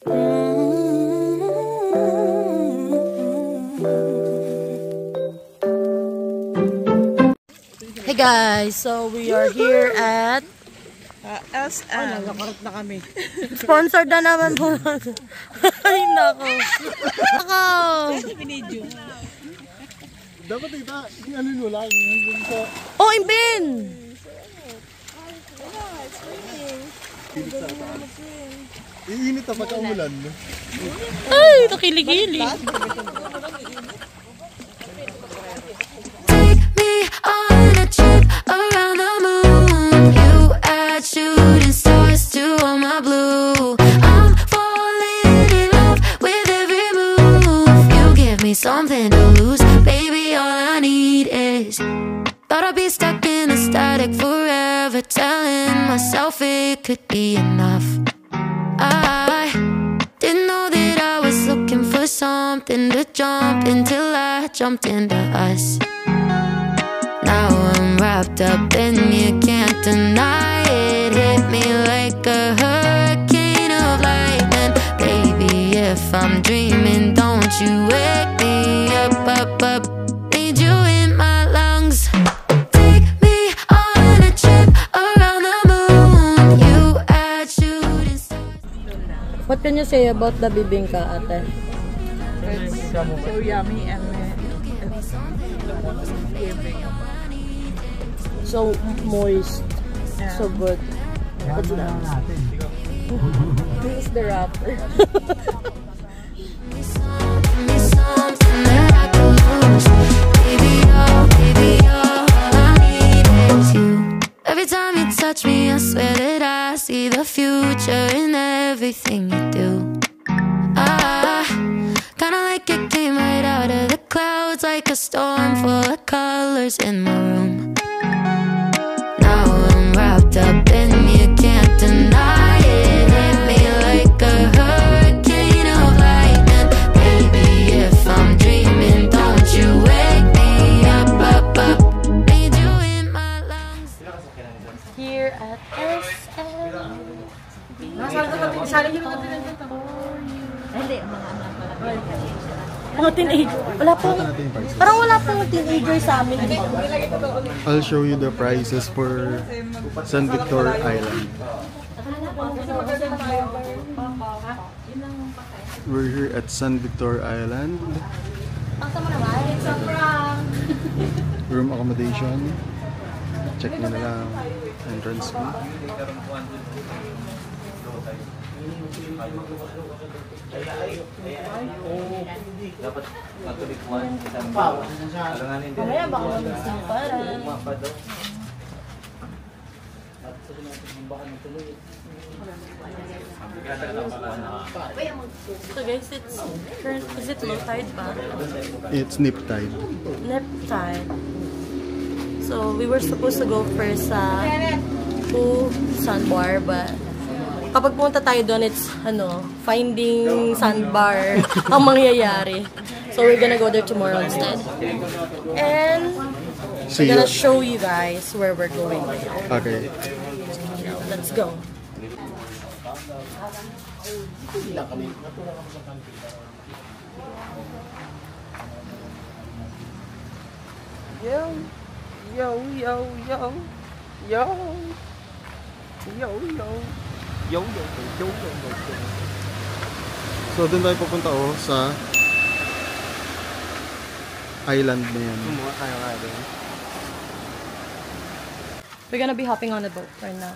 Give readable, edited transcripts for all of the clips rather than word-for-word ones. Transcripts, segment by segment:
Hey guys, so we are here at SM. Nagkakarot na kami. Sponsored na naman po. Ay, nako. Nako. Dapat ita, ano nyo lang. Oh, Imbin! Iinit na pagka-umulan. Ay, nakili-kili. Shooting stars too on my blue. I'm falling in love with every move. You give me something to lose, baby. All I need is thought I'd be stuck in a static forever, telling myself it could be enough. I didn't know that I was looking for something to jump until I jumped into us. Now I'm wrapped up in you, can't deny it. Hit me like a hurricane of lightning. Baby, if I'm dreaming, don't you wake me up, up, up. Need you in my lungs. Take me on a trip around the moon. You add shooting stars. What can you say about the bibingka, ate? It's so yummy and So moist. yeah. So good. What's that? This is the wrapper. Every time you touch me, I swear that I see the future in everything you do. Kinda like it came right out of the clouds, like a storm full of colors in my room. Now I'm wrapped up in you, can't deny it. Hit me like a hurricane of lightning. Baby, if I'm dreaming, don't you wake me up, up, up. Need you in my lungs. Here at SM. Mga teenager. Wala po. Parang wala pong teenager sa amin. I'll show you the prices for San Victor Island. We're here at San Victor Island. Room accommodation. Check nyo na lang. Entrance fee. Dapat matulikuan isang alanganin din. Mamaya baka mag-isang para. So guys, is it low tide ba? It's nip tide. Nip tide. So we were supposed to go first sa sandbar, but kapag pumunta tayo doon, it's finding sandbar ang mangyayari. So we're gonna go there tomorrow instead. And we're gonna show you guys where we're going. Okay. Let's go. Yo, yo, yo, yo, yo, yo, yo. Yo. So doon tayo pupunta sa island na yan. We're gonna be hopping on a boat right now.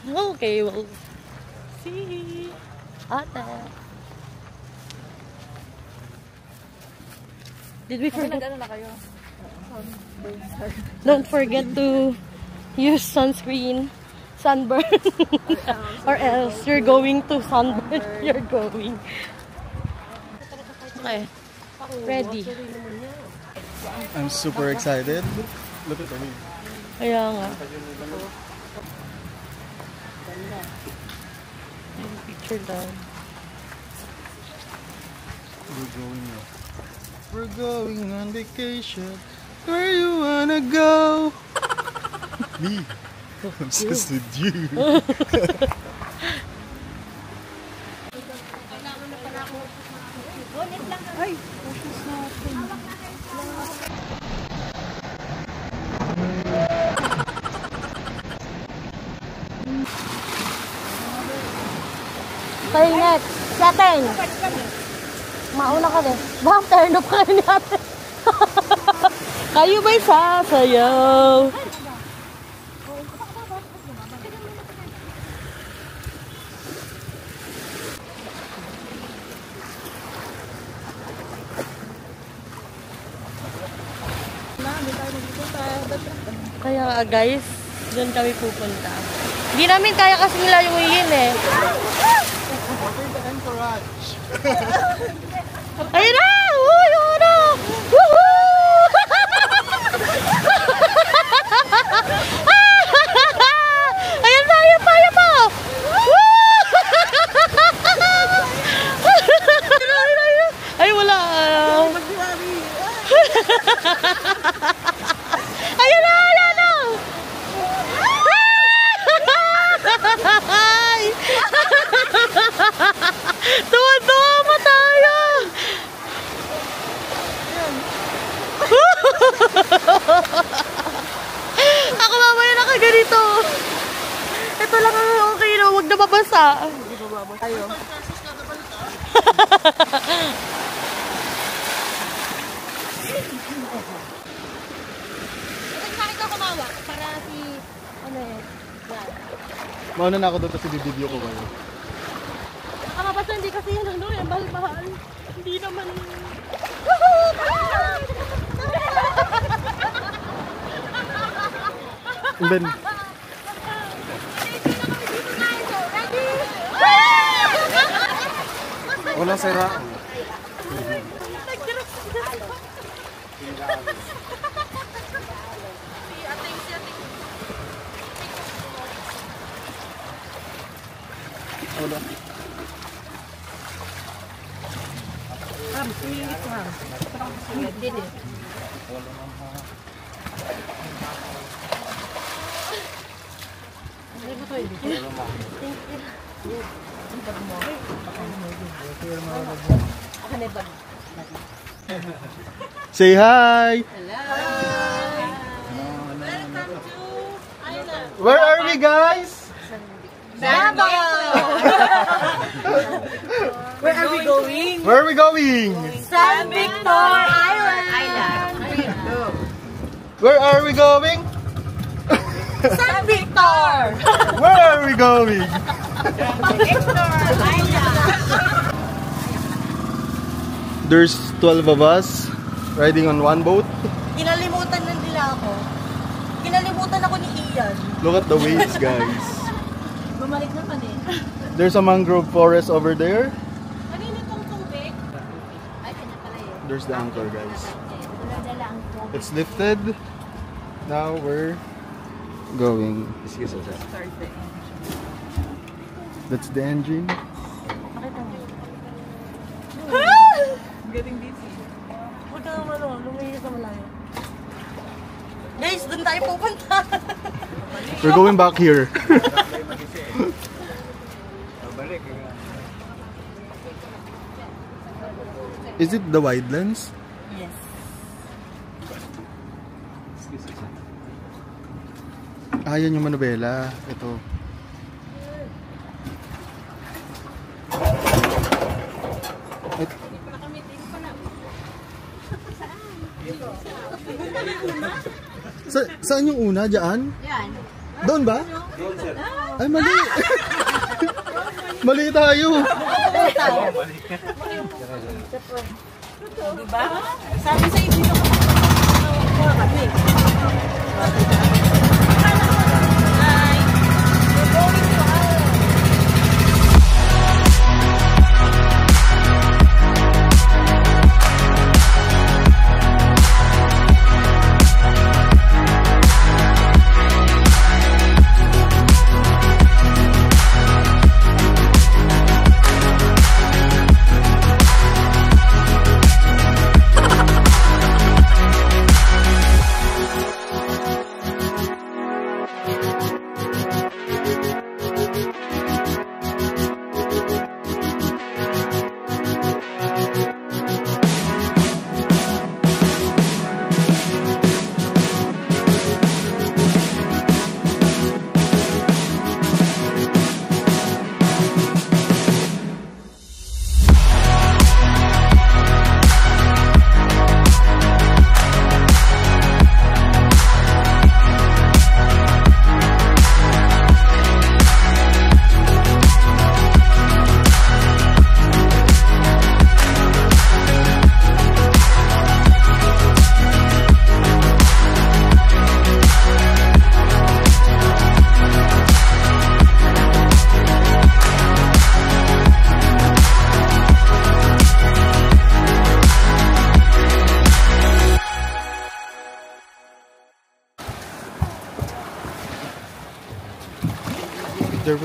Okay, we'll see. Ate. Did we forget? Don't forget to use sunscreen, sunburn, or else you're going to sunburn. You're going. Okay, ready. I'm super excited. Look at me. Kaya nga. Picture down. We're going on vacation. Where you wanna go? Me. Obsessed with you. Tayo next. Si Aten. Mauna ka din. Bang, turn up ka rin natin. Kayo ba'y sasayaw? Kaya guys, doon kami pupunta. Hindi namin kaya kasi nila yung iyin eh. Ayun na! Uy, ano? Woohoo! Ayun na, ayun pa, ayun pa! Ay, wala. Ayun na, ayun na! Tuwa-tuwa tayo! Ako mamaya nakaganito. Ito lang ang okay na, huwag na mabasa. Hindi bababa tayo. Bakit ka kumawa? Para si, ano eh, yan. Mauna na ako doon kasi bibideo ko kayo. Nakakapasa hindi kasi yun ano, yung bahal-bahal. Hindi naman. Ben. Walang sira. Wala. Say hi! Hello! Where are we, guys? Where are we going? Where are we going? San Victor Island! Where are we going? San Victor! Where are we going? There's 12 of us riding on one boat. Kinalimutan na nila ako. Kinalimutan ako ni Ian. Look at the waves, guys. Bumalik na pa din. There's a mangrove forest over there. Kanina itong tubig? Ay, kanya pala yun. There's the anchor, guys. Dala ang tubig. It's lifted. Now we're going. That's the engine. Pakita mo. Getting busy. Huwag ka naman o, lumayo sa malayo. Guys, doon tayo pupunta. We're going back here. Is it the wide lens? Yes. Ah, yan yung manubela. Ito. Saan yung una? Diyan? Yan. Doon ba? Ay, mali. Mali tayo. Diba? Sabi sa dito kami.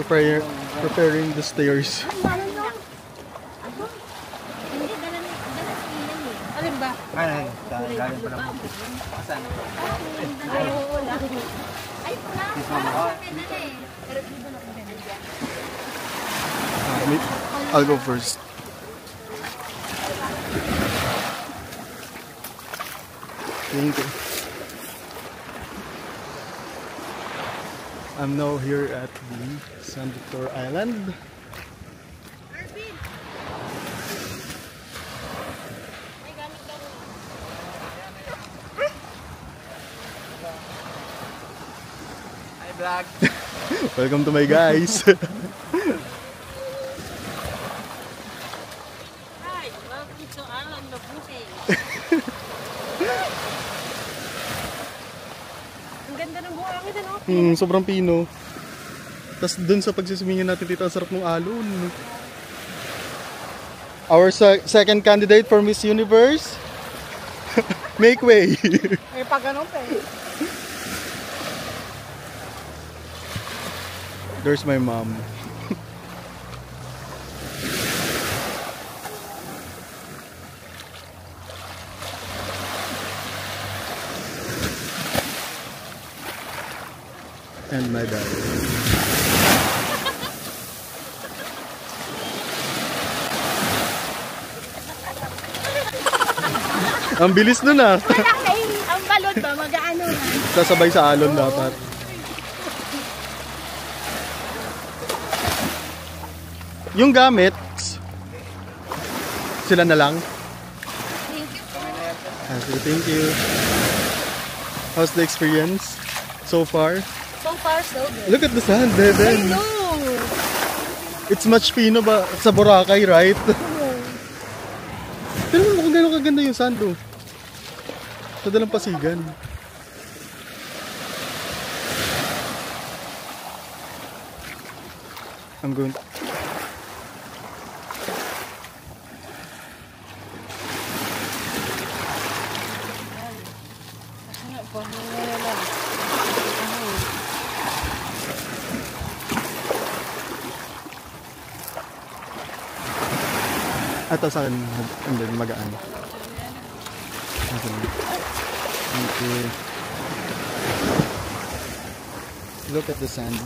preparing the stairs. Alin ba? Ay, galing pa naman. Saan? I'll go first. Thank you. I'm now here at the San Victor Island. Hi, vlog. Welcome to my guys. Hi, welcome to Island of Bukay. Ang ganda ng buhangin, ano? Sobrang pino. Tapos dun sa pagsiswimming natin dito, ang sarap ng alon. Our second candidate for Miss Universe. Make way. May pa ganun pa eh. There's my mom. And my dad. Ang bilis nun ah. Ang balot ba? Mag-ano na? Sasabay sa alon dapat. Yung gamit, sila na lang. Thank you. How's the experience so far? So far, so good. Look at the sand, I Devin. know! It's much fino ba sa Boracay, right? Pero kung gano'n kaganda yung sand, oh. Sa Dalampasigan. I'm going. Ito sa akin, hindi, magaan. Okay. Thank you. Look at the sand.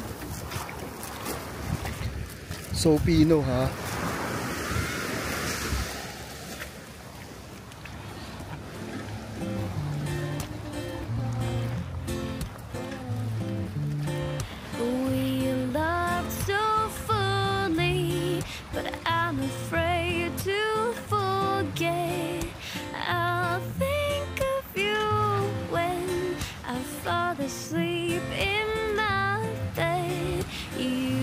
So pino, ha? We loved so fully, but I'm afraid to forget. I'll think of you when I fall asleep in my bed. You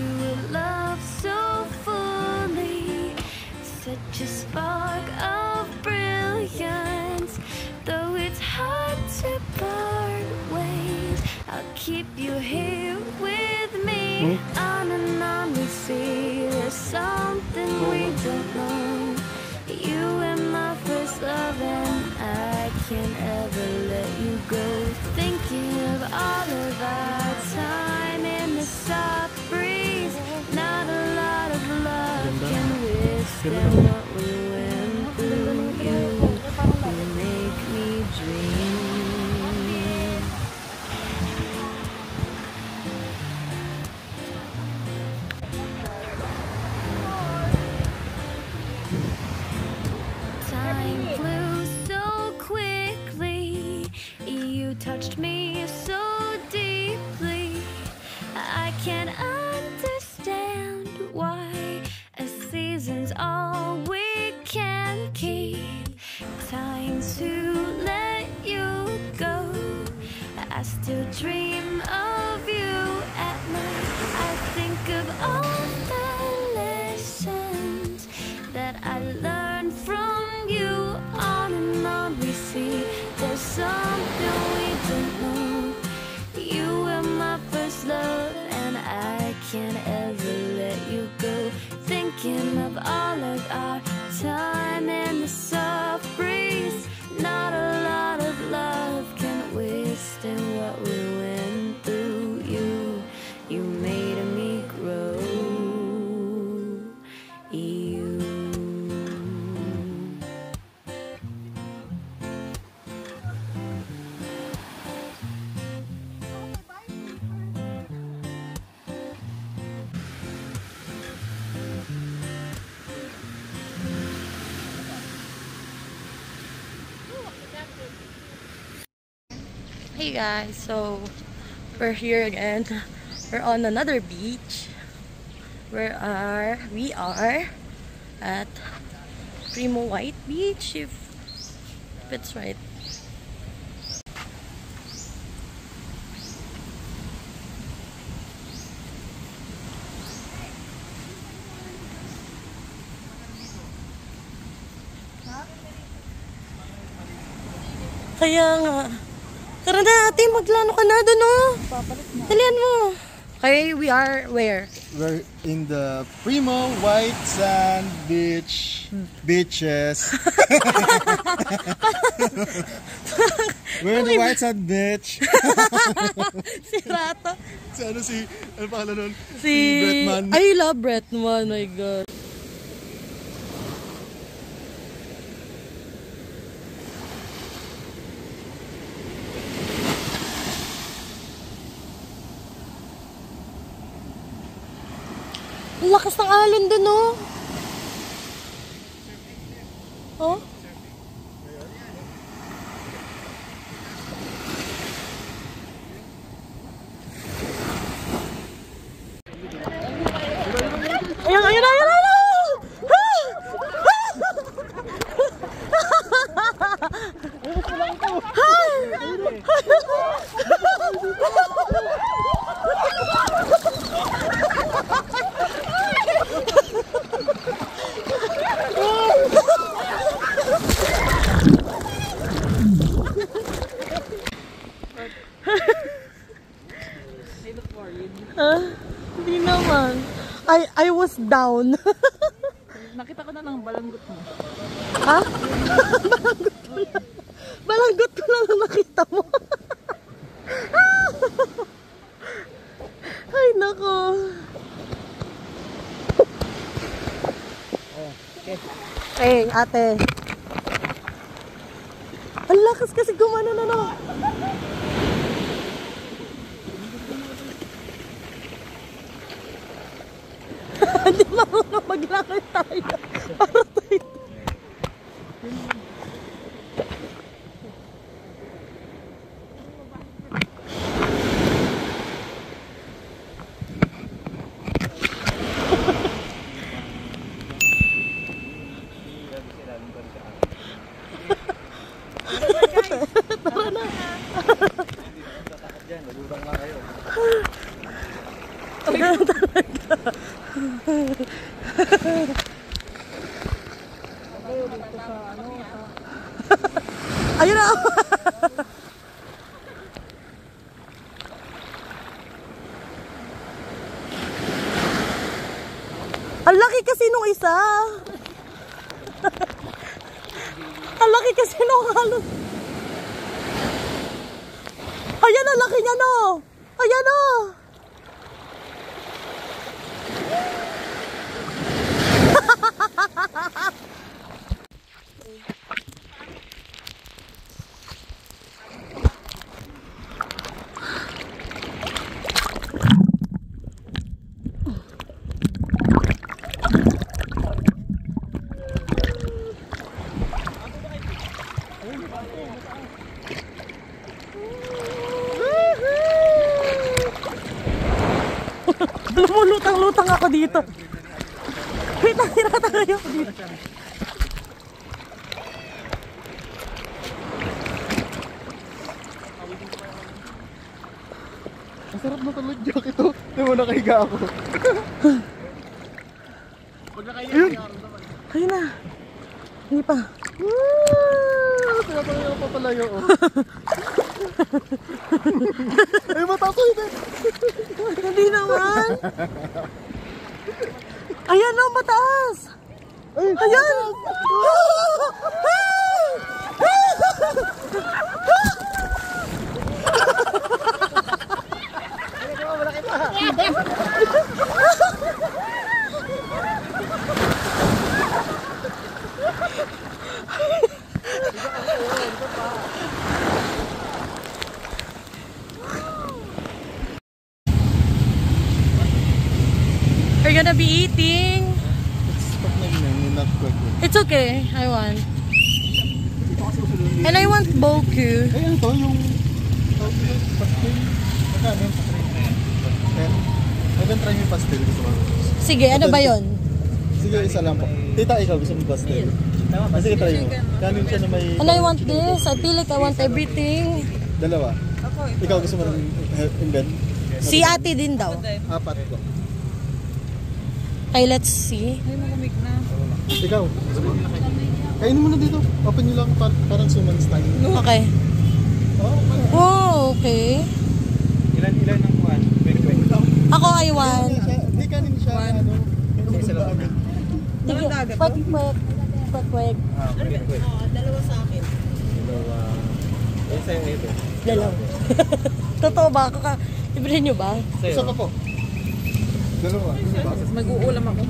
love so fully, such a spark of brilliance. Though it's hard to part ways, I'll keep you here with me. On and on we see there's something we don't know. You and my first love, and I can't ever let you go. Thinking of all of our time in the soft breeze. Not a lot of love can withstand what we went through. You make me dream. Time flew so quickly. You touched me so deeply. I can't understand why a season's all we can keep. Time to let you go. I still dream of you at night. I think of all the lessons that I learned from you. On and on we see there's something we don't know. You were my first love, and I can't ever let you go. Thinking of all of our time in the soft breeze. Not a lot of love can withstand what we went through. You made me grow. Hey guys, so we're here again. We're on another beach. We are at Primo White Beach, if it's right. Kaya nga. Tara na ate, maglano ka na doon, oh. Dalian mo. Okay, we are where? We're in the Primo White Sand Beach. Beaches. We're in the White Sand Beach. Si Rato. Ano pangalan nun? Si Bretman. I love Bretman, my God. Ang lakas ng alon dun, oh. Oh? Ayan, ayan, ayan, ayan! Hindi naman. I was down. Nakita ko na ng balanggot mo. Ha? Balanggot ko lang. Balanggot ko lang ang nakita mo. Ay, nako. Okay, ate. Ang lakas kasi gumano na, no? Hindi marunong maglakad tayo. Para tayo. Tara na. Ayun talaga. Ayun na. Ang laki kasi nung isa. Ang laki kasi nung halos. Ayan, ang laki niya, no? Ayan, no? Lumulutang-lutang ako dito. Wait, nakirata ako dito. Ang sarap na tulad jacket ito. Hindi mo nakahiga ako. Ayun! Ayun na. Hindi pa. Tinatangin pa palayo, oh. Ay, mataas ko ito. Hindi naman. Ayan na, mataas. Ayan. We're gonna be eating. It's okay. I want. And I want boku. Ayan to, yung pastel. Magkano? I can try yung pastel. Gusto mo? Sige, ano ba yon? Sige, isa lang po. Tita, ikaw gusto mo pastel? Sige, try mo. Kanin siya na may... And I want this. I feel like I want everything. Dalawa. Ikaw gusto mo ng invent? Si ate din daw. Apat ko. Okay, let's see. Ay, malamig na. Ikaw, gusto mo? Kainin mo na dito. Open nyo lang parang suman style. Okay. Oh, okay. Ilan ang kuhan? Ako, I want. Hindi kanin siya. Ano? Isa lang. Sige, kwek. Dalawa. Yan sa'yo ito. Dalaw. Totoo ba? Ibili nyo ba? Isa pa po. Dalawa. Mag-uulam ako.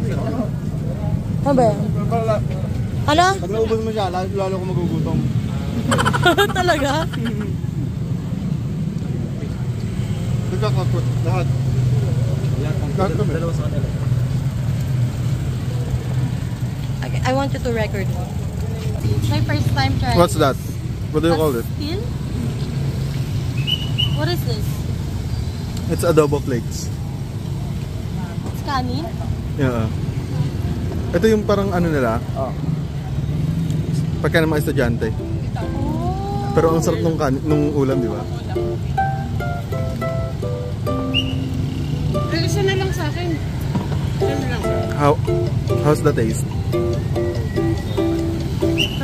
Ano ba yan? Ano? Pag naubos mo siya, lalo ko magugutom. Talaga? Nagkakakot. Lahat. Dalawa sa kanila. Okay, I want you to record me. It's my first time trying. What's that? What do you call it? Pastil? What is this? It's adobo flakes. It's kanin? Yeah. Ito yung parang ano nila. Pagka ng mga estudyante. Oh. Pero ang sarap nung ulam, di ba? Isa na lang sa akin. How's the taste?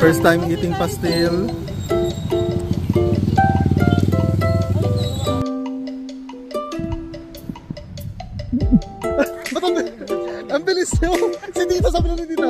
First time eating pastil. Ba't ang bilis nyo? Si Tita sabi na ni Tita.